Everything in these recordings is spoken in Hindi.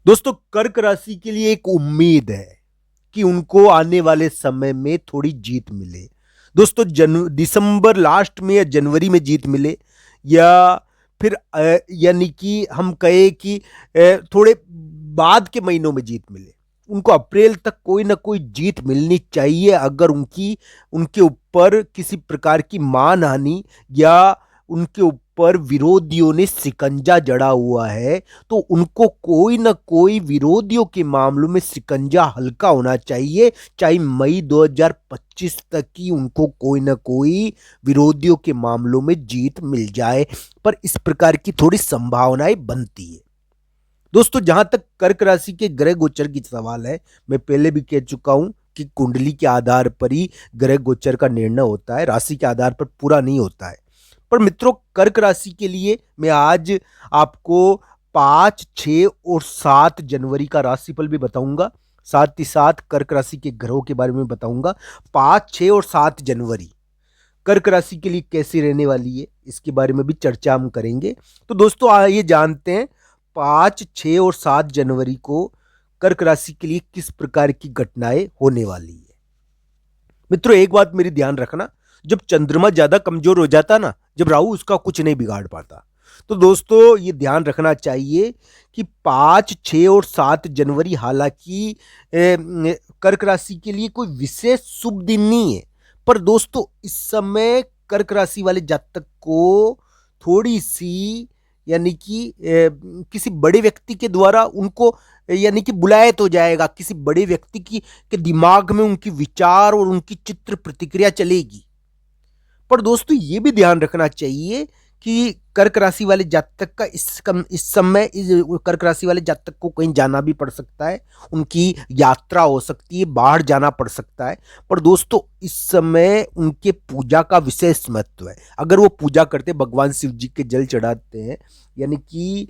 दोस्तों, कर्क राशि के लिए एक उम्मीद है कि उनको आने वाले समय में थोड़ी जीत मिले। दोस्तों, दिसंबर लास्ट में या जनवरी में जीत मिले, या फिर यानी कि हम कहें कि थोड़े बाद के महीनों में जीत मिले। उनको अप्रैल तक कोई ना कोई जीत मिलनी चाहिए। अगर उनके ऊपर किसी प्रकार की मानहानि या उनके ऊपर विरोधियों ने शिकंजा जड़ा हुआ है, तो उनको कोई ना कोई विरोधियों के मामलों में शिकंजा हल्का होना चाहिए। चाहे मई 2025 तक ही उनको कोई ना कोई विरोधियों के मामलों में जीत मिल जाए, पर इस प्रकार की थोड़ी संभावनाएं बनती है। दोस्तों, जहां तक कर्क राशि के ग्रह गोचर की सवाल है, मैं पहले भी कह चुका हूं कि कुंडली के आधार पर ही ग्रह गोचर का निर्णय होता है, राशि के आधार पर पूरा नहीं होता है। पर मित्रों, कर्क राशि के लिए मैं आज आपको 5, 6 और 7 जनवरी का राशिफल भी बताऊंगा। साथ ही साथ कर्क राशि के ग्रहों के बारे में बताऊंगा। 5, 6 और 7 जनवरी कर्क राशि के लिए कैसी रहने वाली है, इसके बारे में भी चर्चा हम करेंगे। तो दोस्तों, आइए जानते हैं 5, 6 और 7 जनवरी को कर्क राशि के लिए किस प्रकार की घटनाएं होने वाली है। मित्रों, एक बात मेरी ध्यान रखना, जब चंद्रमा ज्यादा कमजोर हो जाता ना, जब राहु उसका कुछ नहीं बिगाड़ पाता, तो दोस्तों ये ध्यान रखना चाहिए कि 5, 6 और 7 जनवरी हालांकि कर्क राशि के लिए कोई विशेष शुभ दिन नहीं है, पर दोस्तों इस समय कर्क राशि वाले जातक को थोड़ी सी यानी कि किसी बड़े व्यक्ति के द्वारा उनको यानी कि बुलाया तो जाएगा। किसी बड़े व्यक्ति की के दिमाग में उनकी विचार और उनकी चित्र प्रतिक्रिया चलेगी। पर दोस्तों ये भी ध्यान रखना चाहिए कि कर्क राशि वाले जातक का इस समय कर्क राशि वाले जातक को कहीं जाना भी पड़ सकता है, उनकी यात्रा हो सकती है, बाहर जाना पड़ सकता है। पर दोस्तों इस समय उनके पूजा का विशेष महत्व है। अगर वो पूजा करते, भगवान शिव जी के जल चढ़ाते हैं, यानी कि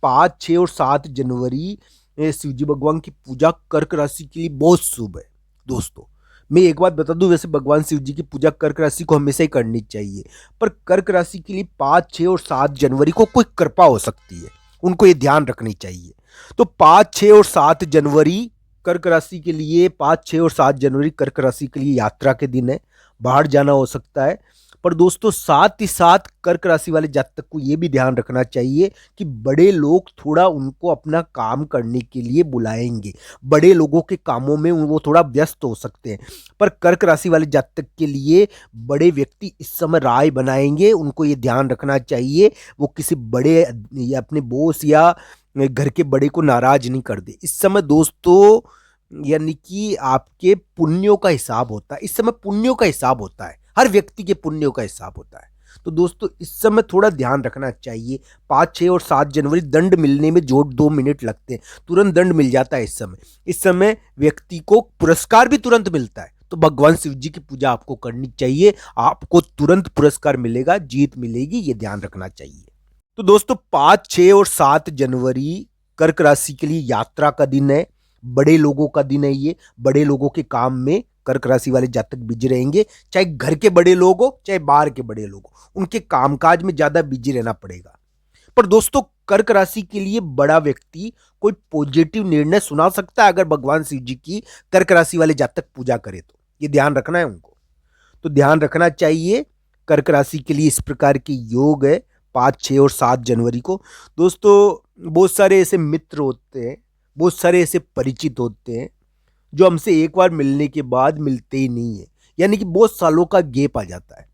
5, 6 और 7 जनवरी शिव जी भगवान की पूजा कर्क राशि के लिए बहुत शुभ है। दोस्तों मैं एक बात बता दूं, वैसे भगवान शिव जी की पूजा कर्क राशि को हमेशा ही करनी चाहिए, पर कर्क राशि के लिए 5, 6 और 7 जनवरी को कोई कृपा हो सकती है, उनको ये ध्यान रखनी चाहिए। तो 5, 6 और 7 जनवरी कर्क राशि के लिए, 5, 6 और 7 जनवरी कर्क राशि के लिए यात्रा के दिन है, बाहर जाना हो सकता है। पर दोस्तों साथ ही साथ कर्क राशि वाले जातक को यह भी ध्यान रखना चाहिए कि बड़े लोग थोड़ा उनको अपना काम करने के लिए बुलाएंगे, बड़े लोगों के कामों में वो थोड़ा व्यस्त हो सकते हैं। पर कर्क राशि वाले जातक के लिए बड़े व्यक्ति इस समय राय बनाएंगे, उनको ये ध्यान रखना चाहिए वो किसी बड़े या अपने बॉस या घर के बड़े को नाराज नहीं कर दे। इस समय दोस्तों यानी कि आपके पुण्यों का हिसाब होता है, इस समय पुण्यों का हिसाब होता है, हर व्यक्ति के पुण्यों का हिसाब होता है। तो दोस्तों इस समय थोड़ा ध्यान रखना चाहिए। 5, 6 और 7 जनवरी दंड मिलने में जो 2 मिनट लगते हैं, तुरंत दंड मिल जाता है। इस समय व्यक्ति को पुरस्कार भी तुरंत मिलता है। तो भगवान शिव जी की पूजा आपको करनी चाहिए, आपको तुरंत पुरस्कार मिलेगा, जीत मिलेगी, ये ध्यान रखना चाहिए। तो दोस्तों 5, 6 और 7 जनवरी कर्क राशि के लिए यात्रा का दिन है, बड़े लोगों का दिन है। ये बड़े लोगों के काम में कर्क राशि वाले जातक बिजी रहेंगे, चाहे घर के बड़े लोग हो चाहे बाहर के बड़े लोग हो, उनके कामकाज में ज्यादा बिजी रहना पड़ेगा। पर दोस्तों कर्क राशि के लिए बड़ा व्यक्ति कोई पॉजिटिव निर्णय सुना सकता है अगर भगवान शिव जी की कर्क राशि वाले जातक पूजा करे, तो ये ध्यान रखना है उनको। तो ध्यान रखना चाहिए, कर्क राशि के लिए इस प्रकार के योग है 5, 6 और 7 जनवरी को। दोस्तों बहुत सारे ऐसे मित्र होते हैं, बहुत सारे ऐसे परिचित होते हैं जो हमसे एक बार मिलने के बाद मिलते ही नहीं है, यानी कि बहुत सालों का गैप आ जाता है।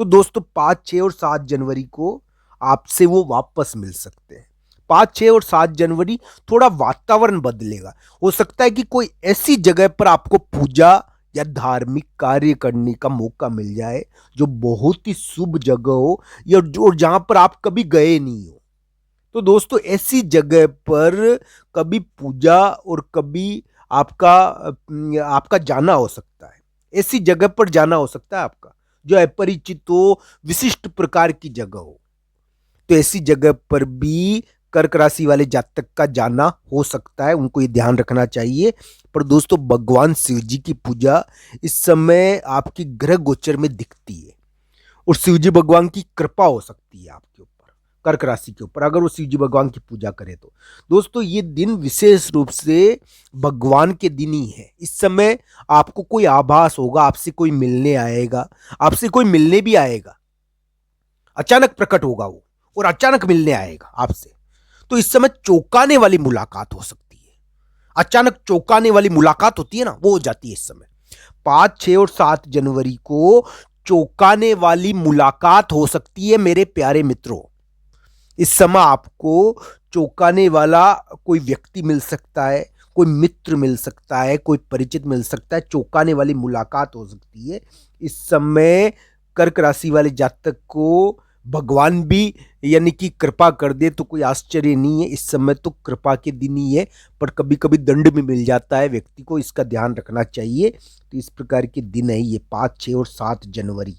तो दोस्तों 5, 6 और 7 जनवरी को आपसे वो वापस मिल सकते हैं। 5, 6 और 7 जनवरी थोड़ा वातावरण बदलेगा। हो सकता है कि कोई ऐसी जगह पर आपको पूजा या धार्मिक कार्य करने का मौका मिल जाए जो बहुत ही शुभ जगह हो, या जो जहां पर आप कभी गए नहीं हो। तो दोस्तों ऐसी जगह पर कभी पूजा और कभी आपका आपका जाना हो सकता है, ऐसी जगह पर जाना हो सकता है आपका जो अपरिचित हो, विशिष्ट प्रकार की जगह हो। तो ऐसी जगह पर भी कर्क राशि वाले जातक का जाना हो सकता है, उनको ये ध्यान रखना चाहिए। पर दोस्तों भगवान शिव जी की पूजा इस समय आपकी ग्रह गोचर में दिखती है, और शिव जी भगवान की कृपा हो सकती है आपके ऊपर। कर्क राशि के ऊपर, अगर वो शिव जी भगवान की पूजा करे तो। दोस्तों ये दिन विशेष रूप से भगवान के दिन ही है। इस समय आपको कोई आभास होगा, आपसे कोई मिलने आएगा, आपसे कोई मिलने भी आएगा, अचानक प्रकट होगा वो और अचानक मिलने आएगा आपसे। तो इस समय चौंकाने वाली मुलाकात हो सकती है, अचानक चौंकाने वाली मुलाकात होती है ना, वो हो जाती है इस समय। 5, 6 और 7 जनवरी को चौंकाने वाली मुलाकात हो सकती है मेरे प्यारे मित्रों। इस समय आपको चौंकाने वाला कोई व्यक्ति मिल सकता है, कोई मित्र मिल सकता है, कोई परिचित मिल सकता है, चौंकाने वाली मुलाकात हो सकती है। इस समय कर्क राशि वाले जातक को भगवान भी यानी कि कृपा कर दे तो कोई आश्चर्य नहीं है। इस समय तो कृपा के दिन ही है, पर कभी कभी दंड भी मिल जाता है व्यक्ति को, इसका ध्यान रखना चाहिए। तो इस प्रकार के दिन है ये 5, 6 और 7 जनवरी,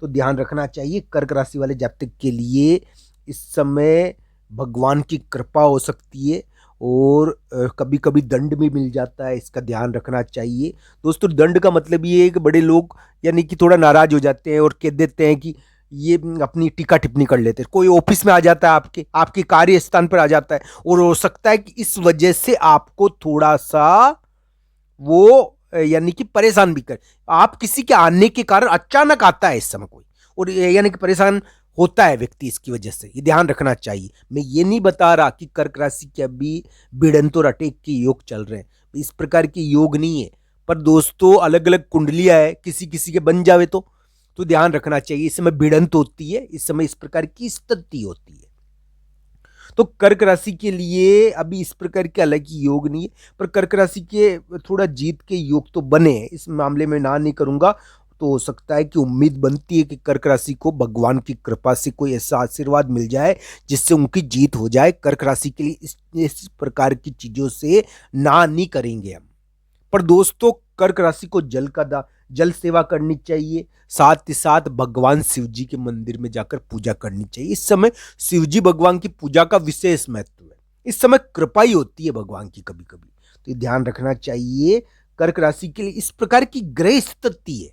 तो ध्यान रखना चाहिए कर्क राशि वाले जातक के लिए। इस समय भगवान की कृपा हो सकती है और कभी कभी दंड भी मिल जाता है, इसका ध्यान रखना चाहिए। दोस्तों दंड का मतलब ये है कि बड़े लोग यानी कि थोड़ा नाराज हो जाते हैं और कह देते हैं कि ये अपनी टीका टिप्पणी कर लेते हैं। कोई ऑफिस में आ जाता है, आपके आपके कार्य स्थान पर आ जाता है, और हो सकता है कि इस वजह से आपको थोड़ा सा वो यानी कि परेशान भी कर, आप किसी के आने के कारण अचानक आता है इस समय कोई, और यानी कि परेशान होता है व्यक्ति इसकी वजह से, ये ध्यान रखना चाहिए। मैं ये नहीं बता रहा कि कर्क राशि के अभी भिड़ंत और अटैक के योग चल रहे हैं, इस प्रकार के योग नहीं है। पर दोस्तों अलग अलग कुंडलियां है, किसी किसी के बन जावे तो ध्यान रखना चाहिए। इस समय भिड़ंत होती है, इस समय इस प्रकार की स्थिति होती है। तो कर्क राशि के लिए अभी इस प्रकार के अलग ही योग नहीं है, पर कर्क राशि के थोड़ा जीत के योग तो बने हैं, इस मामले में ना नहीं करूंगा। तो हो सकता है कि उम्मीद बनती है कि कर्क राशि को भगवान की कृपा से कोई ऐसा आशीर्वाद मिल जाए जिससे उनकी जीत हो जाए। कर्क राशि के लिए इस प्रकार की चीजों से ना नहीं करेंगे हम। पर दोस्तों कर्क राशि को जल सेवा करनी चाहिए, साथ ही साथ भगवान शिव जी के मंदिर में जाकर पूजा करनी चाहिए। इस समय शिव जी भगवान की पूजा का विशेष महत्व है, इस समय कृपा ही होती है भगवान की कभी कभी, तो ये ध्यान रखना चाहिए। कर्क राशि के लिए इस प्रकार की ग्रह स्थिति है,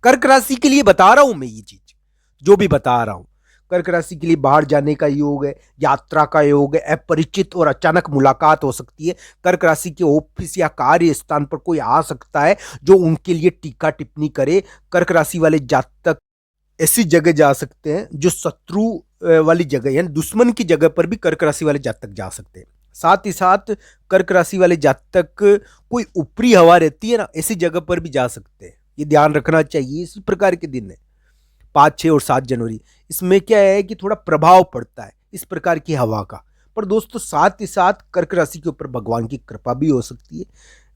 कर्क राशि के लिए बता रहा हूं मैं ये चीज जो भी बता रहा हूं। कर्क राशि के लिए बाहर जाने का योग है, यात्रा का योग है, अपरिचित और अचानक मुलाकात हो सकती है। कर्क राशि के ऑफिस या कार्य स्थान पर कोई आ सकता है जो उनके लिए टीका टिप्पणी करे। कर्क राशि वाले जातक ऐसी जगह जा सकते हैं जो शत्रु वाली जगह यानी दुश्मन की जगह पर भी कर्क राशि वाले जातक जा सकते हैं। साथ ही साथ कर्क राशि वाले जातक कोई ऊपरी हवा रहती है ना, ऐसी जगह पर भी जा सकते हैं, ये ध्यान रखना चाहिए। इसी प्रकार के दिन है 5, 6 और 7 जनवरी। इसमें क्या है कि थोड़ा प्रभाव पड़ता है इस प्रकार की हवा का। पर दोस्तों साथ ही साथ कर्क राशि के ऊपर भगवान की कृपा भी हो सकती है,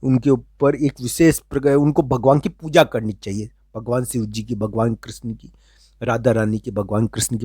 उनके ऊपर एक विशेष प्रकार उनको भगवान की पूजा करनी चाहिए, भगवान शिव जी की, भगवान कृष्ण की, राधा रानी की, भगवान कृष्ण की